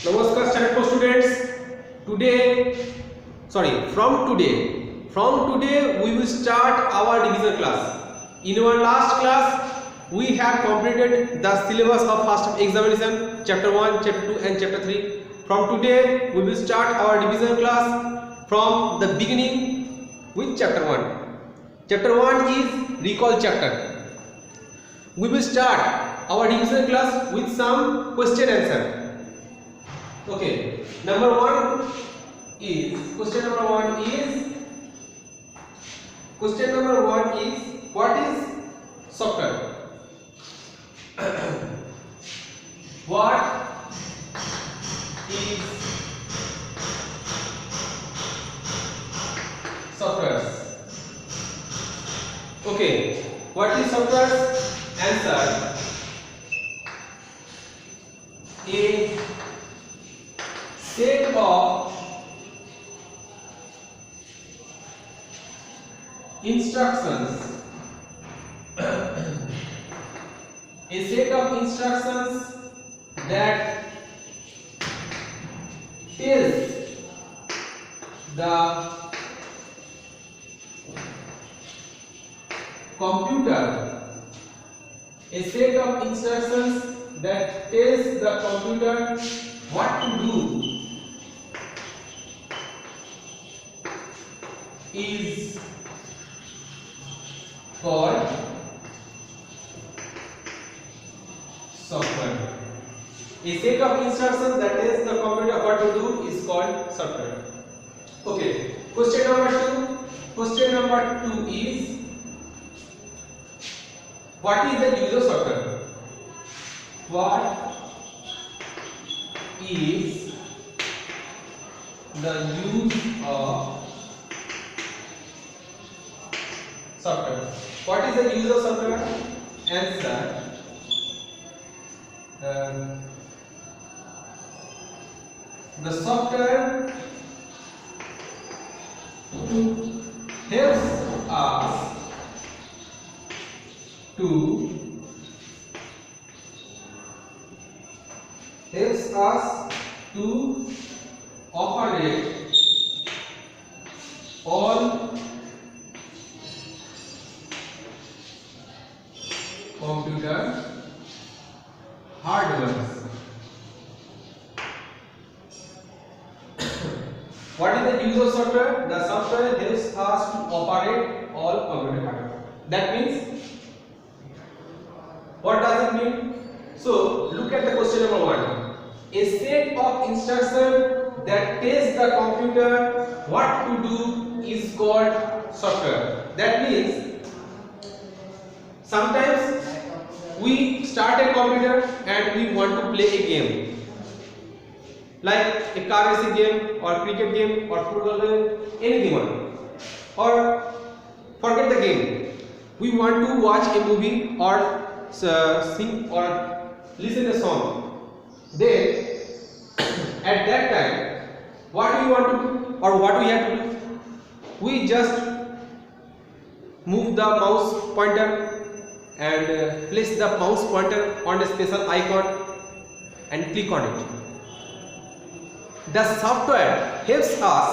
Namaskar standard 4 students. From today we will start our division class. In our last class we have completed the syllabus of first examination, chapter 1, chapter 2 and chapter 3. From today we will start our division class from the beginning with chapter 1. Chapter 1 is recall chapter. We will start our division class with some question answer. Okay, question number one is what is software? What is software? Okay, what is software? Answer: a set of instructions that tells the computer what to do is called software. A set of instructions that tells the computer what to do is called software. Okay, question number two is what is the use of software? What is the use of software? What is the use of software? Answer: the software helps us to operate all computer hardware. What is the use of software? The software helps us to operate all computer hardware. That means, what does it mean? So look at the question number 1. A set of instructions that tells the computer what to do is called software. That means, sometimes we start a computer and we want to play a game, like a car racing game or cricket game or football game, anything one. Or forget the game, we want to watch a movie or sing or listen a song. Then at that time, what we want to do or what we have to do, we just move the mouse pointer and place the mouse pointer on a special icon and click on it. The software helps us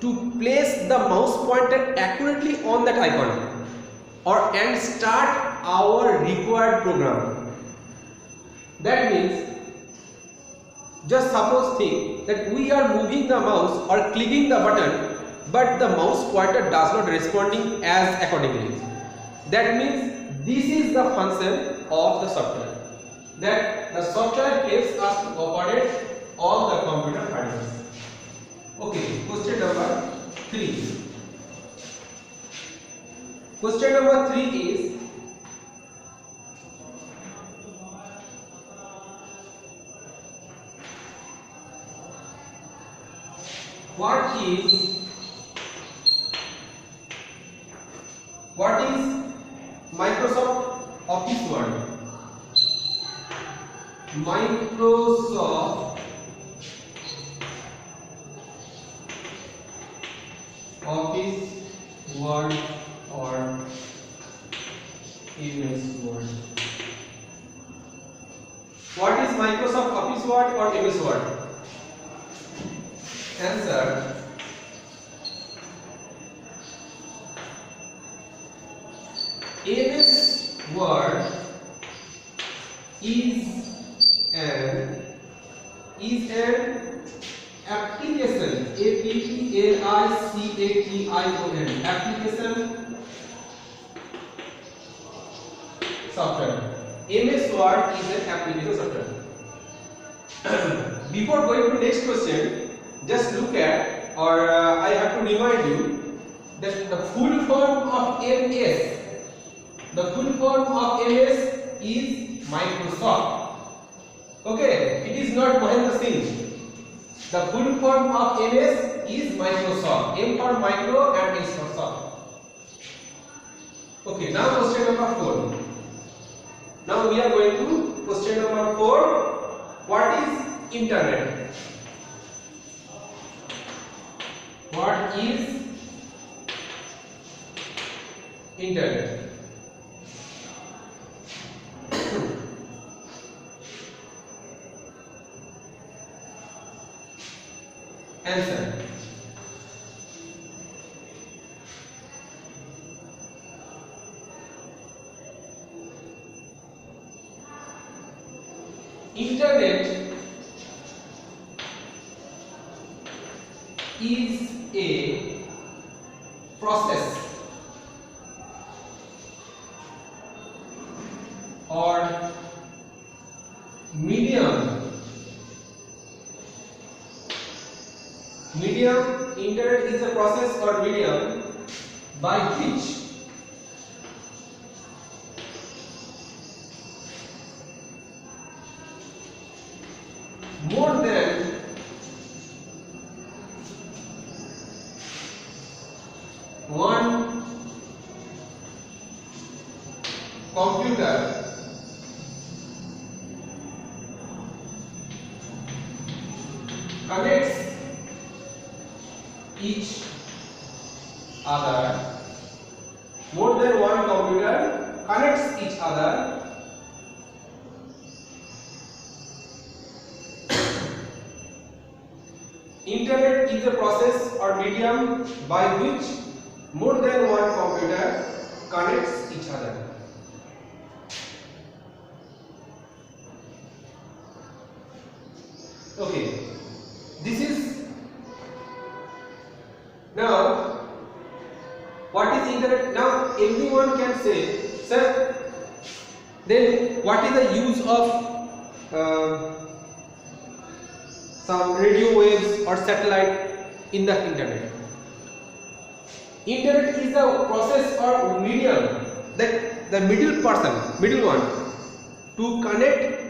to place the mouse pointer accurately on that icon and start our required program. That means, just suppose think that we are moving the mouse or clicking the button, but the mouse pointer does not responding as accordingly. That means this is the function of the software, that the software helps us to operate all the computer hardware. Okay, question number 3. Question number 3 is what is Microsoft Office Word? Microsoft Office Word or MS Word. What is Microsoft Office Word or MS Word? Answer. MS Word is an application, APPLICATION, application software. MS Word is an application software. Before going to next question, just look at, or I have to remind you that the full form of MS. The full form of MS is Microsoft. Okay, it is not Mahendra Singh. The full form of MS is Microsoft. M for micro and S for soft. Okay, now question number 4. Now we are going to question number 4. What is internet? What is internet? Answer. Internet is a process or medium. Internet is a process or medium by which more than one computer connects each other. More than one computer connects each other Internet is a process or medium by which more than one computer connects each other. Okay, this is now what is internet? Now everyone can say, sir, then what is the use of some radio waves or satellite in the internet? Internet is the process or medium that the middle one to connect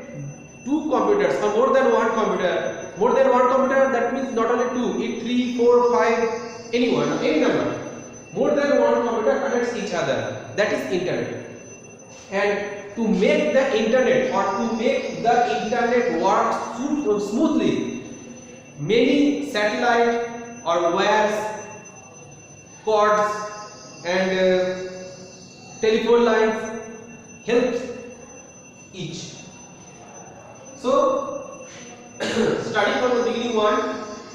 two computers or more than one computer. More than one computer, that means not only two, it 3, 4, 5, anyone, any number. More than one computer connects each other. That is internet. And to make the internet or to make the internet work smoothly, many satellite or wires, cords and telephone lines help each. So, starting from the beginning one,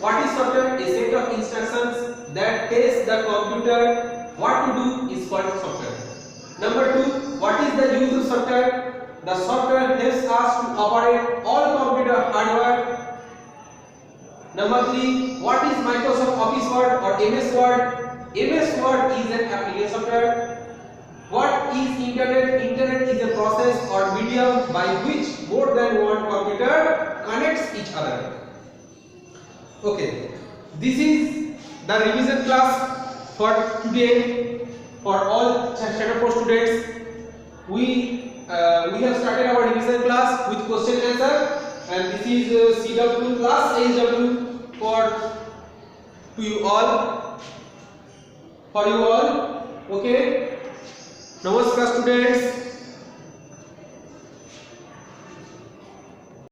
what is software? A set of instructions that tells the computer what to do is called software. Number 2, what is the use of software? The software helps us to operate all computer hardware. Number 3, what is Microsoft Office Word or MS Word? MS Word is an application software. What is internet? Internet is a process or medium by which more than one computer connects each other. Okay, this is the revision class for today for all chapter 4 students. We have started our revision class with question answer, and this is CW plus HW for you all. Okay. Namaskar students.